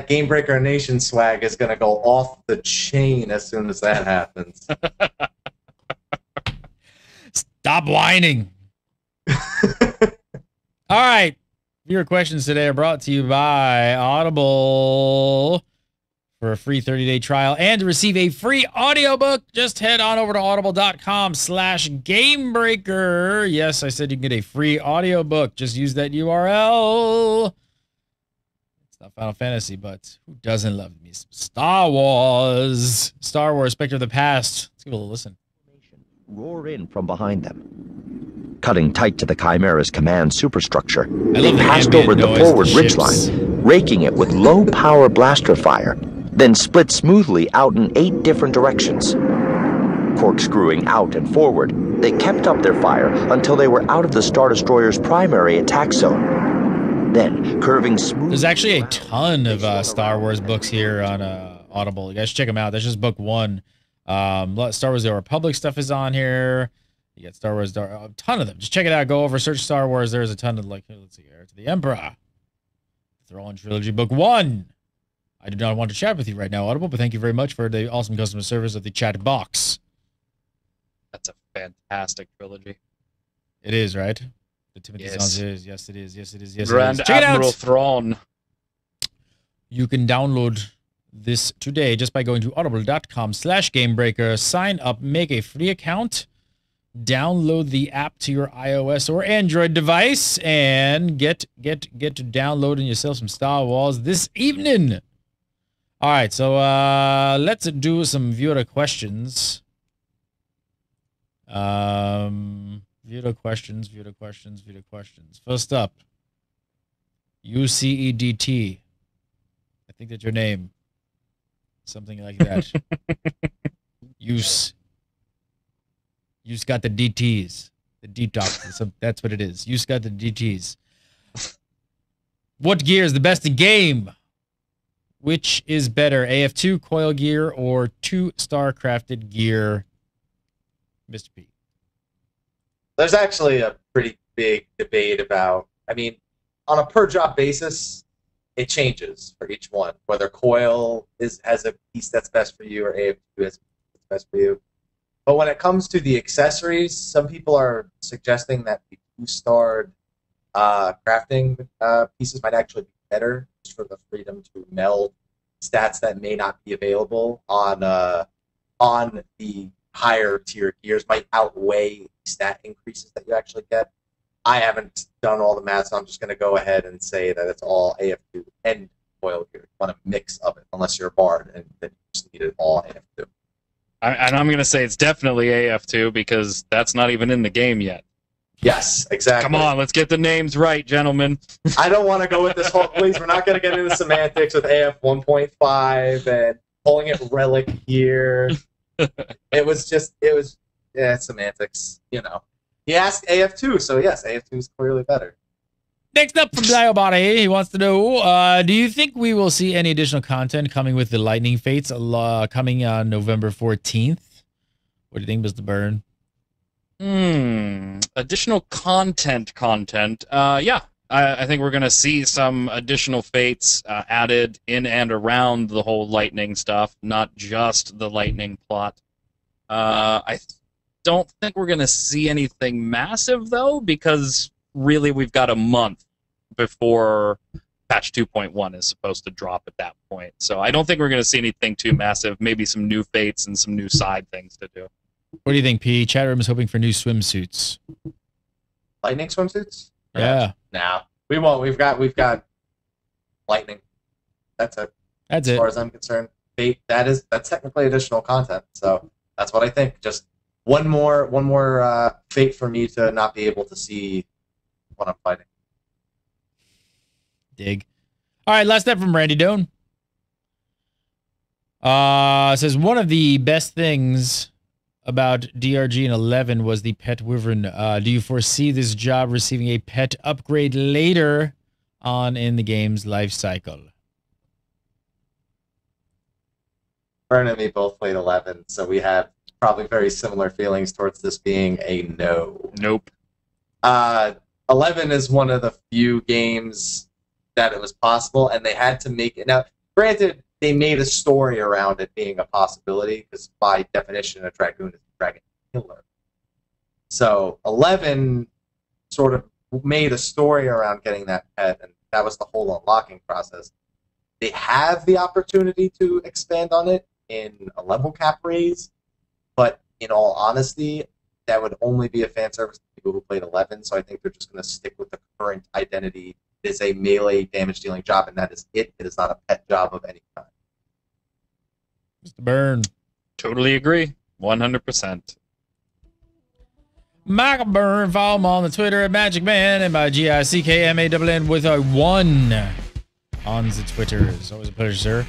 Speaker 2: Game Breaker Nation swag is going to go off the chain as soon as that happens.
Speaker 1: Stop whining. All right. Viewer questions today are brought to you by Audible. For a free 30-day trial and to receive a free audiobook, just head on over to audible.com/gamebreaker. Yes, I said you can get a free audiobook. Just use that URL. It's not Final Fantasy, but who doesn't love me some Star Wars? Star Wars, Spectre of the Past. Let's give it a listen.
Speaker 4: Roar in from behind them. Cutting tight to the Chimera's command superstructure, they passed over the forward ridgeline, raking it with low-power blaster fire, then split smoothly out in 8 different directions. Corkscrewing out and forward, they kept up their fire until they were out of the Star Destroyer's primary attack zone. Then, curving smoothly...
Speaker 1: There's actually a ton of Star Wars books here on Audible. You guys check them out. That's just book 1. Star Wars The Republic stuff is on here. You got Star Wars, a ton of them. Just check it out. Go over, search Star Wars. There's a ton of, like, let's see, Heir to the Emperor. They're all in Trilogy Book 1. I do not want to chat with you right now, Audible, but thank you very much for the awesome customer service of the chat box.
Speaker 3: That's a fantastic trilogy.
Speaker 1: It is, right? The Timothy Zahn is. Yes, it is. Yes, it is. Yes,
Speaker 3: Grand
Speaker 1: it is. Check
Speaker 3: Admiral
Speaker 1: it out.
Speaker 3: Thrawn.
Speaker 1: You can download this today just by going to audible.com/gamebreaker. Sign up, make a free account, download the app to your iOS or Android device, and get to downloading yourself some Star Wars this evening. All right, so let's do some viewer questions. Viewer questions. First up, UCEDT. I think that's your name. Something like that. Use got the DTs. The detox. So that's what it is. Use got the DTs. What gear is the best in game? Which is better, AF2 coil gear or 2-star crafted gear? Mr. P.
Speaker 2: There's actually a pretty big debate about, I mean, on a per job basis, it changes for each one. Whether coil has a piece that's best for you or AF2 has a piece that's best for you. But when it comes to the accessories, some people are suggesting that the 2-starred crafting pieces might actually be better, just for the freedom to meld stats that may not be available on the higher tier gears, might outweigh stat increases that you actually get. I haven't done all the math, so I'm just going to go ahead and say that it's all AF2 and coil gear. You want a mix of it, unless you're a bard and then you just need it all AF2.
Speaker 3: And I'm going to say it's definitely AF2 because that's not even in the game yet.
Speaker 2: Yes, exactly.
Speaker 3: Come on, let's get the names right, gentlemen.
Speaker 2: I don't want to go with this whole, please, we're not going to get into semantics with AF 1.5 and calling it relic gear. Semantics, you know. He asked AF2, so yes, AF2 is clearly better.
Speaker 1: Next up from Diobody, he wants to know, do you think we will see any additional content coming with the Lightning Fates coming on November 14th? What do you think, Mr. Byrne?
Speaker 3: Additional content. Yeah. I think we're going to see some additional fates added in and around the whole lightning stuff, not just the lightning plot. I don't think we're going to see anything massive, though, because really we've got a month before patch 2.1 is supposed to drop at that point. So I don't think we're going to see anything too massive, maybe some new fates and some new side things to do.
Speaker 1: What do you think, P? Chat room is hoping for new swimsuits.
Speaker 2: Lightning swimsuits?
Speaker 1: Yeah.
Speaker 2: Nah, we won't. We've got lightning. That's it.
Speaker 1: As
Speaker 2: far as I'm concerned. Fate, that's technically additional content. So that's what I think. Just one more fate for me to not be able to see what I'm fighting.
Speaker 1: Dig. All right, last step from Randy Doan. Says one of the best things about DRG in 11 was the pet wyvern. Do you foresee this job receiving a pet upgrade later on in the game's life cycle?
Speaker 2: Vern and me both played 11, so we have probably very similar feelings towards this being a no.
Speaker 3: Nope.
Speaker 2: 11 is one of the few games that it was possible, and they had to make it. Now, granted, they made a story around it being a possibility, because by definition, a dragoon is a dragon killer. So 11 sort of made a story around getting that pet, and that was the whole unlocking process. They have the opportunity to expand on it in a level cap raise, but in all honesty, that would only be a fan service to people who played 11, so I think they're just going to stick with the current identity. It is a melee damage-dealing job, and that is it. It is not a pet job of any kind.
Speaker 1: Mr. Byrne.
Speaker 3: Totally agree. 100%.
Speaker 1: Michael Byrne, follow him on the Twitter at Magic Man and by GICKMANN with a 1 on the Twitter. It's always a pleasure, sir.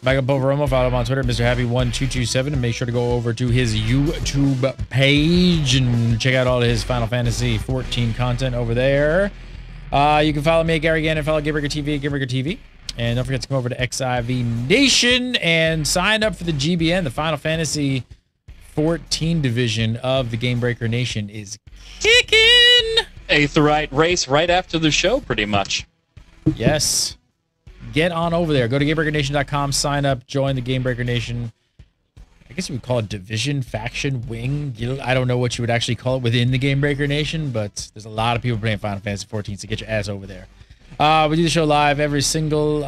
Speaker 1: Michael Poveromo, follow him on Twitter, Mr. Happy1227, and make sure to go over to his YouTube page and check out all his Final Fantasy XIV content over there. You can follow me at Gary Gannon, follow Gamebreaker TV at Gamebreaker TV. And don't forget to come over to XIV Nation and sign up for the GBN. The Final Fantasy XIV division of the Gamebreaker Nation is kicking.
Speaker 3: Aetheryte race right after the show, pretty much.
Speaker 1: Yes. Get on over there. Go to GameBreakerNation.com, sign up, join the Gamebreaker Nation. I guess we would call it division, faction, wing, guild. I don't know what you would actually call it within the Gamebreaker Nation, but there's a lot of people playing Final Fantasy XIV, so get your ass over there. We do the show live every single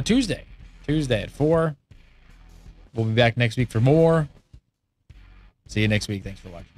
Speaker 1: Tuesday at 4. We'll be back next week for more. See you next week. Thanks for watching.